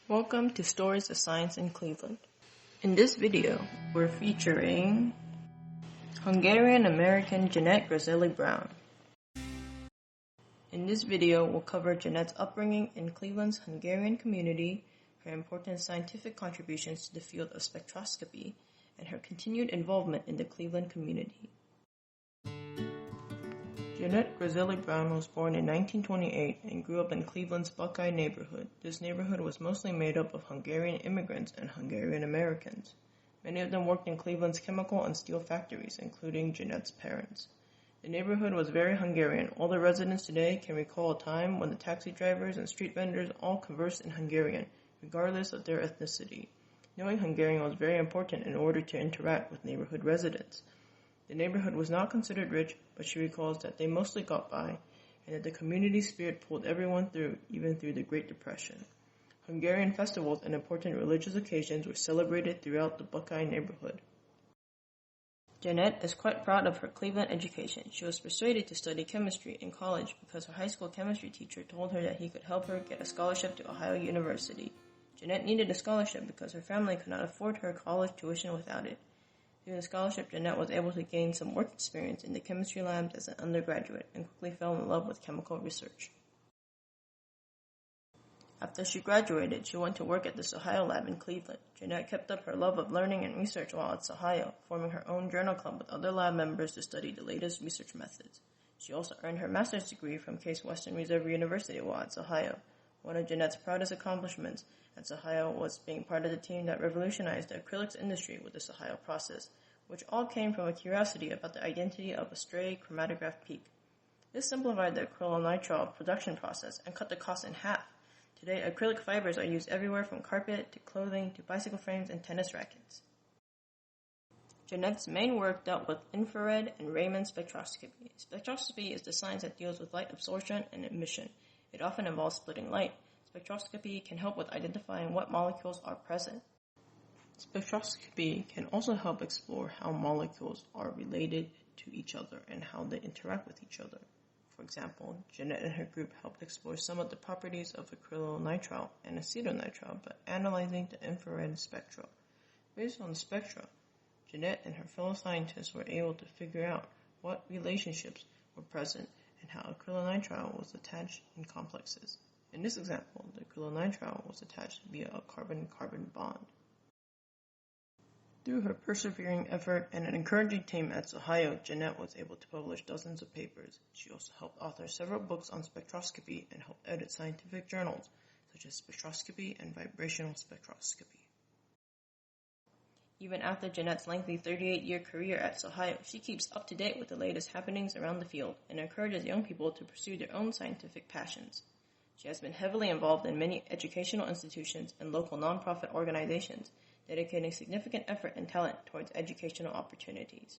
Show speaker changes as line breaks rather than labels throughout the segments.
Welcome to Stories of Science in Cleveland. In this video, we're featuring Hungarian-American Jeanette Grasselli Brown. In this video, we'll cover Jeanette's upbringing in Cleveland's Hungarian community, her important scientific contributions to the field of spectroscopy, and her continued involvement in the Cleveland community. Jeanette Grasselli Brown was born in 1928 and grew up in Cleveland's Buckeye neighborhood. This neighborhood was mostly made up of Hungarian immigrants and Hungarian-Americans. Many of them worked in Cleveland's chemical and steel factories, including Jeanette's parents. The neighborhood was very Hungarian. All the residents today can recall a time when the taxi drivers and street vendors all conversed in Hungarian, regardless of their ethnicity. Knowing Hungarian was very important in order to interact with neighborhood residents. The neighborhood was not considered rich, but she recalls that they mostly got by, and that the community spirit pulled everyone through, even through the Great Depression. Hungarian festivals and important religious occasions were celebrated throughout the Buckeye neighborhood. Jeanette is quite proud of her Cleveland education. She was persuaded to study chemistry in college because her high school chemistry teacher told her that he could help her get a scholarship to Ohio University. Jeanette needed a scholarship because her family could not afford her college tuition without it. Through the scholarship, Jeanette was able to gain some work experience in the chemistry labs as an undergraduate and quickly fell in love with chemical research. After she graduated, she went to work at the Ohio lab in Cleveland. Jeanette kept up her love of learning and research while at Ohio, forming her own journal club with other lab members to study the latest research methods. She also earned her master's degree from Case Western Reserve University while at Ohio. One of Jeanette's proudest accomplishments at Ohio was being part of the team that revolutionized the acrylics industry with the Ohio process, which all came from a curiosity about the identity of a stray chromatograph peak. This simplified the acrylonitrile production process and cut the cost in half. Today, acrylic fibers are used everywhere from carpet to clothing to bicycle frames and tennis rackets. Jeanette's main work dealt with infrared and Raman spectroscopy. Spectroscopy is the science that deals with light absorption and emission. It often involves splitting light. Spectroscopy can help with identifying what molecules are present. Spectroscopy can also help explore how molecules are related to each other and how they interact with each other. For example, Jeanette and her group helped explore some of the properties of acrylonitrile and acetonitrile by analyzing the infrared spectra. Based on the spectra, Jeanette and her fellow scientists were able to figure out what relationships were present and how acrylonitrile was attached in complexes. In this example, the acrylonitrile was attached via a carbon-carbon bond. Through her persevering effort and an encouraging team at Ohio, Jeanette was able to publish dozens of papers. She also helped author several books on spectroscopy and helped edit scientific journals such as Spectroscopy and Vibrational Spectroscopy. Even after Jeanette's lengthy 38-year career at Ohio, she keeps up to date with the latest happenings around the field and encourages young people to pursue their own scientific passions. She has been heavily involved in many educational institutions and local nonprofit organizations, dedicating significant effort and talent towards educational opportunities.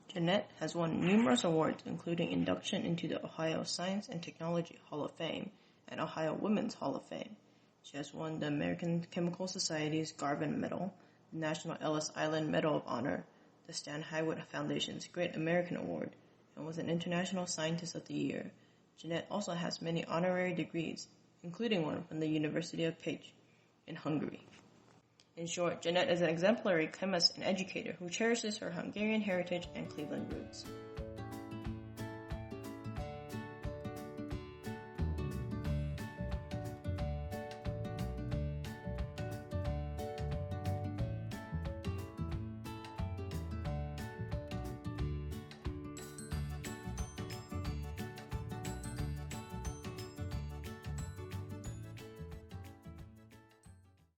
Jeanette has won numerous awards, including induction into the Ohio Science and Technology Hall of Fame and Ohio Women's Hall of Fame. She has won the American Chemical Society's Garvin Medal, the National Ellis Island Medal of Honor, the Stan Highwood Foundation's Great American Award, and was an International Scientist of the Year. Jeanette also has many honorary degrees, including one from the University of Pécs in Hungary. In short, Jeanette is an exemplary chemist and educator who cherishes her Hungarian heritage and Cleveland roots.